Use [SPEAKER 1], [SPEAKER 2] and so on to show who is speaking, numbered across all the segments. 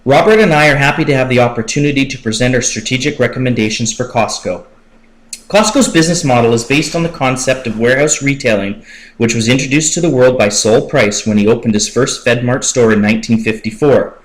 [SPEAKER 1] Robert and I are happy to have the opportunity to present our strategic recommendations for Costco. Costco's business model is based on the concept of warehouse retailing, which was introduced to the world by Sol Price when he opened his first FedMart store in 1954.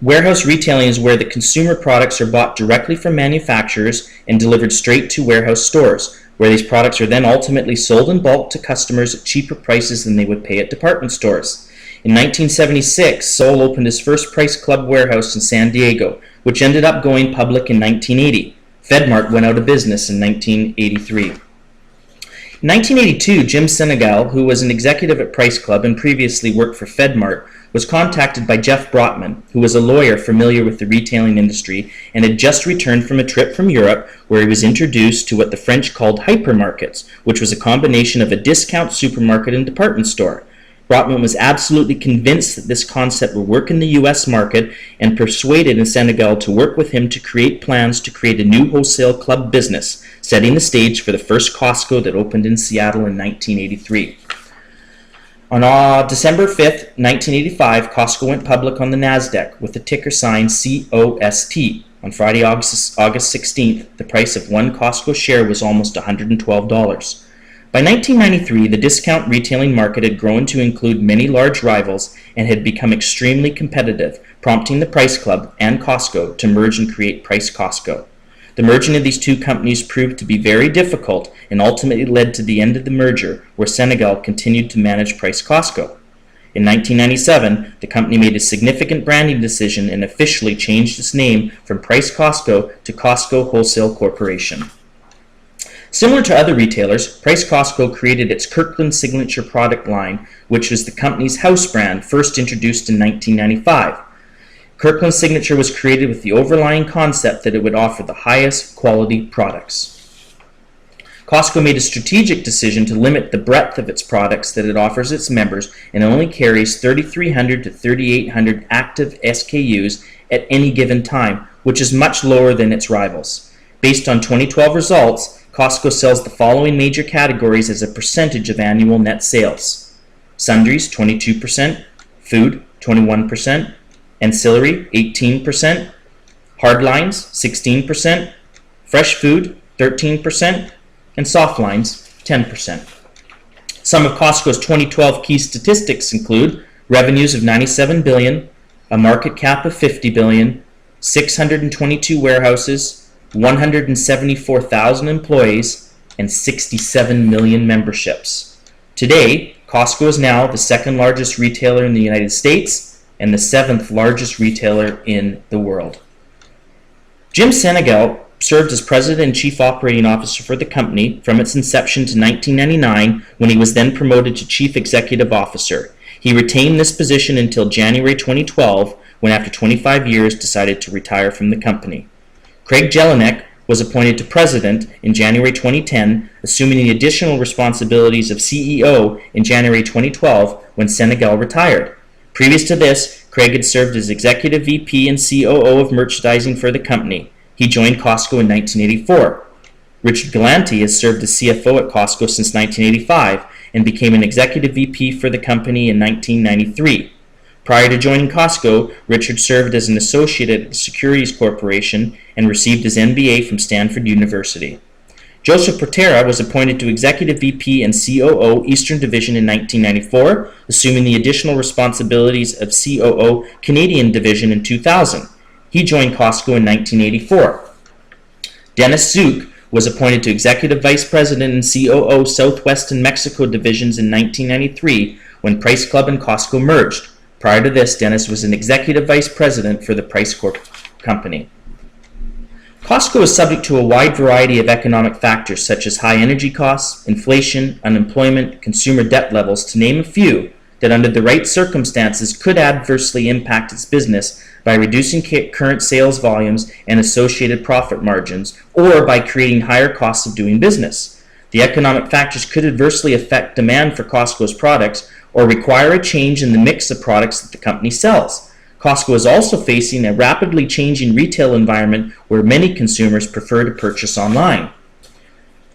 [SPEAKER 1] Warehouse retailing is where the consumer products are bought directly from manufacturers and delivered straight to warehouse stores, where these products are then ultimately sold in bulk to customers at cheaper prices than they would pay at department stores. In 1976, Sol opened his first Price Club warehouse in San Diego, which ended up going public in 1980. FedMart went out of business in 1983. In 1982, Jim Senegal, who was an executive at Price Club and previously worked for FedMart, was contacted by Jeff Brotman, who was a lawyer familiar with the retailing industry and had just returned from a trip from Europe where he was introduced to what the French called hypermarkets, which was a combination of a discount supermarket and department store. Brotman was absolutely convinced that this concept would work in the U.S. market and persuaded Senegal to work with him to create plans to create a new wholesale club business, setting the stage for the first Costco that opened in Seattle in 1983. On December 5th, 1985, Costco went public on the NASDAQ with the ticker sign COST. On Friday, August 16th, the price of one Costco share was almost $112. By 1993, the discount retailing market had grown to include many large rivals and had become extremely competitive, prompting the Price Club and Costco to merge and create Price Costco. The merging of these two companies proved to be very difficult and ultimately led to the end of the merger, where Senegal continued to manage Price Costco. In 1997, the company made a significant branding decision and officially changed its name from Price Costco to Costco Wholesale Corporation. Similar to other retailers, Price Costco created its Kirkland Signature product line, which was the company's house brand first introduced in 1995. Kirkland Signature was created with the overlying concept that it would offer the highest quality products. Costco made a strategic decision to limit the breadth of its products that it offers its members and only carries 3,300 to 3,800 active SKUs at any given time, which is much lower than its rivals. Based on 2012 results, Costco sells the following major categories as a percentage of annual net sales: sundries 22%, food 21%, ancillary 18%, hardlines 16%, fresh food 13%, and softlines 10%. Some of Costco's 2012 key statistics include revenues of $97 billion, a market cap of $50 billion, 622 warehouses, 174,000 employees, and 67 million memberships. Today, Costco is now the second largest retailer in the United States and the seventh largest retailer in the world. Jim Senegal served as president and chief operating officer for the company from its inception to 1999, when he was then promoted to chief executive officer. He retained this position until January 2012, when after 25 years decided to retire from the company. Craig Jelinek was appointed to president in January 2010, assuming the additional responsibilities of CEO in January 2012 when Senegal retired. Previous to this, Craig had served as executive VP and COO of merchandising for the company. He joined Costco in 1984. Richard Galanti has served as CFO at Costco since 1985 and became an executive VP for the company in 1993. Prior to joining Costco, Richard served as an associate at the Securities Corporation and received his MBA from Stanford University. Joseph Portera was appointed to Executive VP and COO Eastern Division in 1994, assuming the additional responsibilities of COO Canadian Division in 2000. He joined Costco in 1984. Dennis Zook was appointed to Executive Vice President and COO Southwest and Mexico Divisions in 1993 when Price Club and Costco merged. Prior to this, Dennis was an executive vice president for the Price Corp company. Costco is subject to a wide variety of economic factors such as high energy costs, inflation, unemployment, consumer debt levels, to name a few, that under the right circumstances could adversely impact its business by reducing current sales volumes and associated profit margins, or by creating higher costs of doing business. The economic factors could adversely affect demand for Costco's products or require a change in the mix of products that the company sells. Costco is also facing a rapidly changing retail environment where many consumers prefer to purchase online.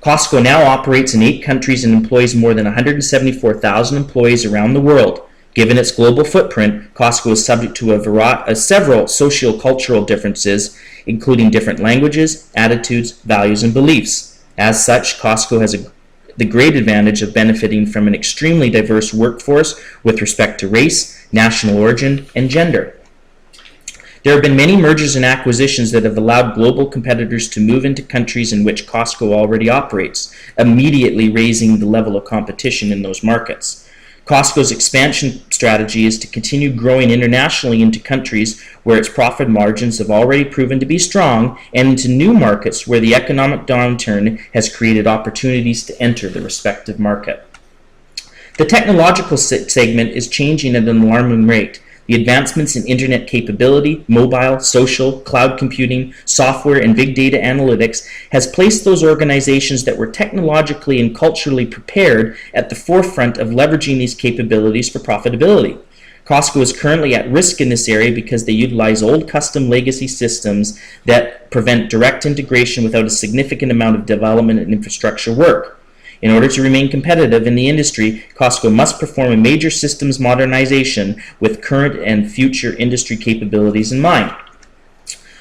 [SPEAKER 1] Costco now operates in 8 countries and employs more than 174,000 employees around the world. Given its global footprint, Costco is subject to several socio-cultural differences, including different languages, attitudes, values, and beliefs. As such, Costco has the great advantage of benefiting from an extremely diverse workforce with respect to race, national origin, and gender. There have been many mergers and acquisitions that have allowed global competitors to move into countries in which Costco already operates, immediately raising the level of competition in those markets. Costco's expansion strategy is to continue growing internationally into countries where its profit margins have already proven to be strong, and into new markets where the economic downturn has created opportunities to enter the respective market. The technological segment is changing at an alarming rate. The advancements in internet capability, mobile, social, cloud computing, software, and big data analytics has placed those organizations that were technologically and culturally prepared at the forefront of leveraging these capabilities for profitability. Costco is currently at risk in this area because they utilize old custom legacy systems that prevent direct integration without a significant amount of development and infrastructure work. In order to remain competitive in the industry, Costco must perform a major systems modernization with current and future industry capabilities in mind.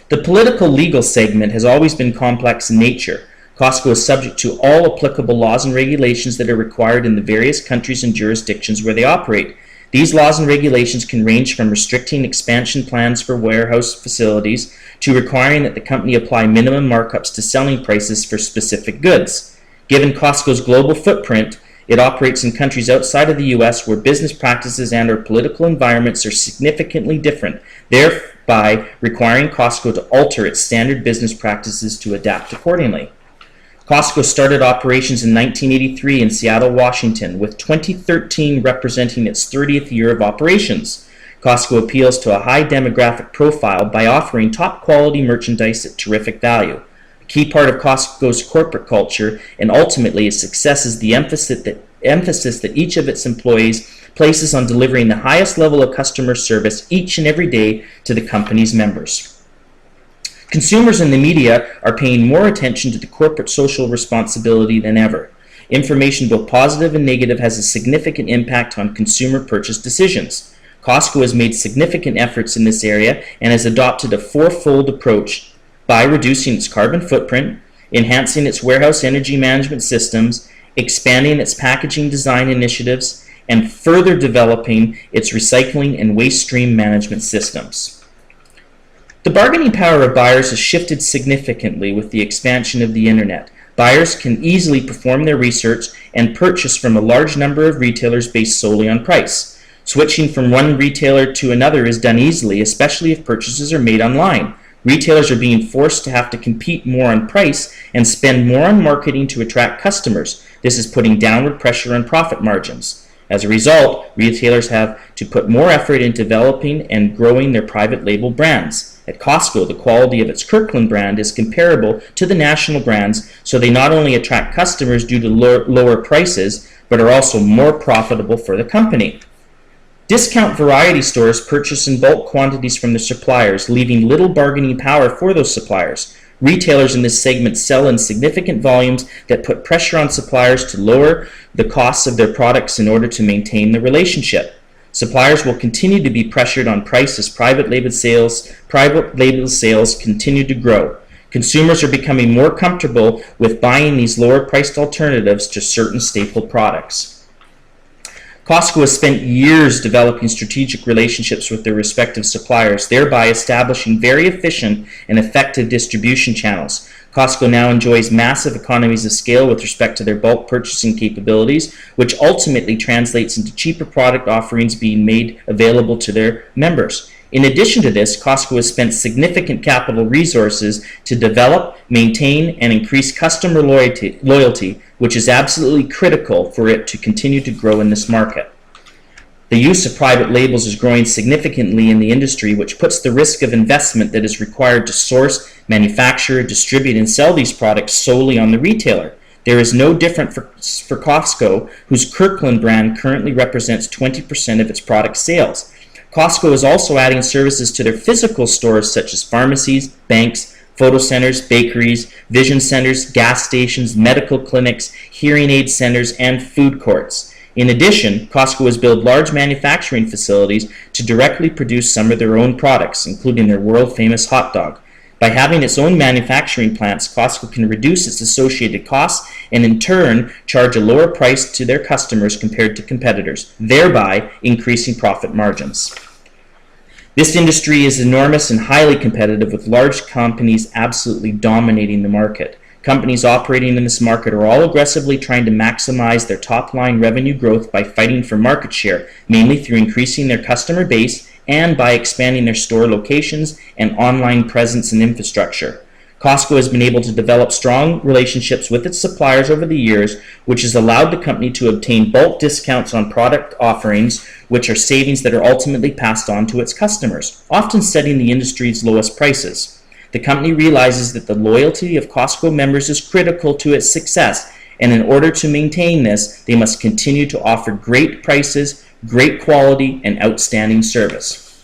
[SPEAKER 1] The political legal segment has always been complex in nature. Costco is subject to all applicable laws and regulations that are required in the various countries and jurisdictions where they operate. These laws and regulations can range from restricting expansion plans for warehouse facilities to requiring that the company apply minimum markups to selling prices for specific goods. Given Costco's global footprint, it operates in countries outside of the U.S. where business practices and/or political environments are significantly different, thereby requiring Costco to alter its standard business practices to adapt accordingly. Costco started operations in 1983 in Seattle, Washington, with 2013 representing its 30th year of operations. Costco appeals to a high demographic profile by offering top-quality merchandise at terrific value. Key part of Costco's corporate culture and ultimately its success is the emphasis that each of its employees places on delivering the highest level of customer service each and every day to the company's members. Consumers and the media are paying more attention to the corporate social responsibility than ever. Information, both positive and negative, has a significant impact on consumer purchase decisions. Costco has made significant efforts in this area and has adopted a fourfold approach by reducing its carbon footprint, enhancing its warehouse energy management systems, expanding its packaging design initiatives, and further developing its recycling and waste stream management systems. The bargaining power of buyers has shifted significantly with the expansion of the internet. Buyers can easily perform their research and purchase from a large number of retailers based solely on price. Switching from one retailer to another is done easily, especially if purchases are made online. Retailers are being forced to have to compete more on price and spend more on marketing to attract customers. This is putting downward pressure on profit margins. As a result, retailers have to put more effort in developing and growing their private label brands. At Costco, the quality of its Kirkland brand is comparable to the national brands, so they not only attract customers due to lower prices, but are also more profitable for the company. Discount variety stores purchase in bulk quantities from their suppliers, leaving little bargaining power for those suppliers. Retailers in this segment sell in significant volumes that put pressure on suppliers to lower the costs of their products in order to maintain the relationship. Suppliers will continue to be pressured on price as private label sales continue to grow. Consumers are becoming more comfortable with buying these lower-priced alternatives to certain staple products. Costco has spent years developing strategic relationships with their respective suppliers, thereby establishing very efficient and effective distribution channels. Costco now enjoys massive economies of scale with respect to their bulk purchasing capabilities, which ultimately translates into cheaper product offerings being made available to their members. In addition to this, Costco has spent significant capital resources to develop, maintain, and increase customer loyalty, which is absolutely critical for it to continue to grow in this market. The use of private labels is growing significantly in the industry, which puts the risk of investment that is required to source, manufacture, distribute, and sell these products solely on the retailer. There is no different for Costco, whose Kirkland brand currently represents 20% of its product sales. Costco is also adding services to their physical stores such as pharmacies, banks, photo centers, bakeries, vision centers, gas stations, medical clinics, hearing aid centers, and food courts. In addition, Costco has built large manufacturing facilities to directly produce some of their own products, including their world-famous hot dog. By having its own manufacturing plants, Costco can reduce its associated costs and in turn charge a lower price to their customers compared to competitors, thereby increasing profit margins. This industry is enormous and highly competitive, with large companies absolutely dominating the market. Companies operating in this market are all aggressively trying to maximize their top-line revenue growth by fighting for market share, mainly through increasing their customer base and by expanding their store locations and online presence and infrastructure. Costco has been able to develop strong relationships with its suppliers over the years, which has allowed the company to obtain bulk discounts on product offerings, which are savings that are ultimately passed on to its customers, often setting the industry's lowest prices. The company realizes that the loyalty of Costco members is critical to its success, and in order to maintain this, they must continue to offer great prices, great quality, and outstanding service.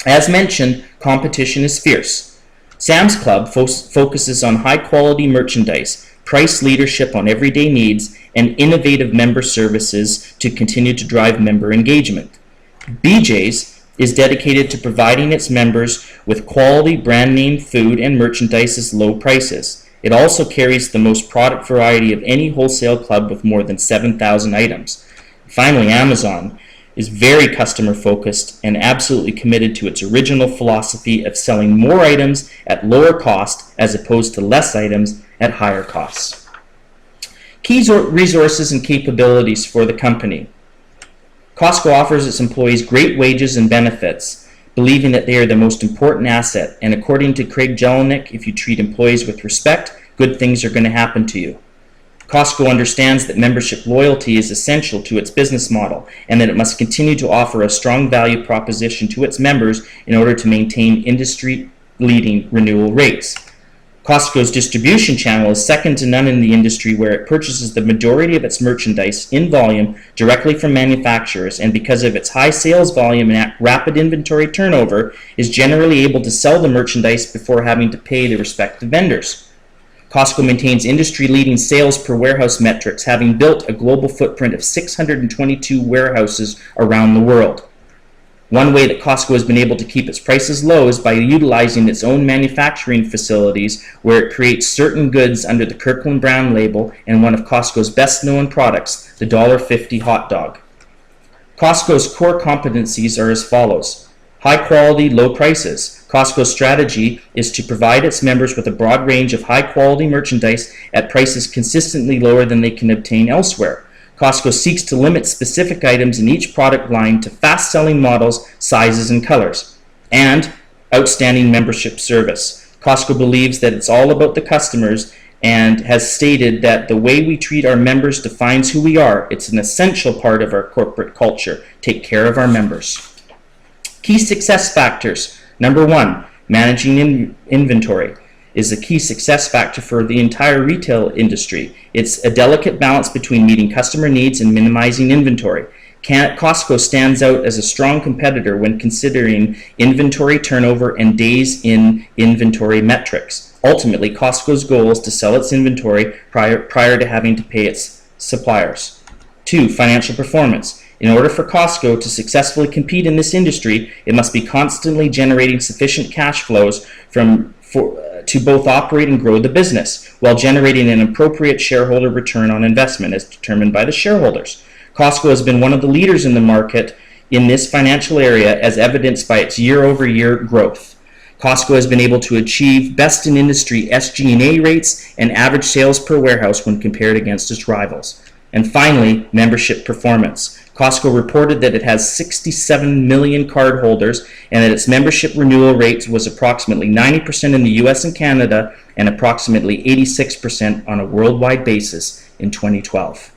[SPEAKER 1] As mentioned, competition is fierce. Sam's Club focuses on high-quality merchandise, price leadership on everyday needs, and innovative member services to continue to drive member engagement. BJ's is dedicated to providing its members with quality brand-name food and merchandise at low prices. It also carries the most product variety of any wholesale club with more than 7,000 items. Finally, Amazon is very customer focused and absolutely committed to its original philosophy of selling more items at lower cost as opposed to less items at higher costs. Key resources and capabilities for the company. Costco offers its employees great wages and benefits, believing that they are the most important asset, and according to Craig Jelinek, if you treat employees with respect, good things are going to happen to you. Costco understands that membership loyalty is essential to its business model and that it must continue to offer a strong value proposition to its members in order to maintain industry-leading renewal rates. Costco's distribution channel is second to none in the industry, where it purchases the majority of its merchandise in volume directly from manufacturers, and because of its high sales volume and rapid inventory turnover, is generally able to sell the merchandise before having to pay the respective vendors. Costco maintains industry-leading sales per warehouse metrics, having built a global footprint of 622 warehouses around the world. One way that Costco has been able to keep its prices low is by utilizing its own manufacturing facilities, where it creates certain goods under the Kirkland brand label and one of Costco's best-known products, the $1.50 hot dog. Costco's core competencies are as follows. High quality, low prices. Costco's strategy is to provide its members with a broad range of high quality merchandise at prices consistently lower than they can obtain elsewhere. Costco seeks to limit specific items in each product line to fast-selling models, sizes, and colors. And outstanding membership service. Costco believes that it's all about the customers and has stated that the way we treat our members defines who we are. It's an essential part of our corporate culture. Take care of our members. Key success factors. Number 1, managing inventory is a key success factor for the entire retail industry. It's a delicate balance between meeting customer needs and minimizing inventory. Costco stands out as a strong competitor when considering inventory turnover and days in inventory metrics. Ultimately, Costco's goal is to sell its inventory prior to having to pay its suppliers. 2, financial performance. In order for Costco to successfully compete in this industry, it must be constantly generating sufficient cash flows to both operate and grow the business, while generating an appropriate shareholder return on investment as determined by the shareholders. Costco has been one of the leaders in the market in this financial area, as evidenced by its year-over-year growth. Costco has been able to achieve best-in-industry SG&A rates and average sales per warehouse when compared against its rivals. And finally, membership performance. Costco reported that it has 67 million cardholders and that its membership renewal rate was approximately 90% in the US and Canada and approximately 86% on a worldwide basis in 2012.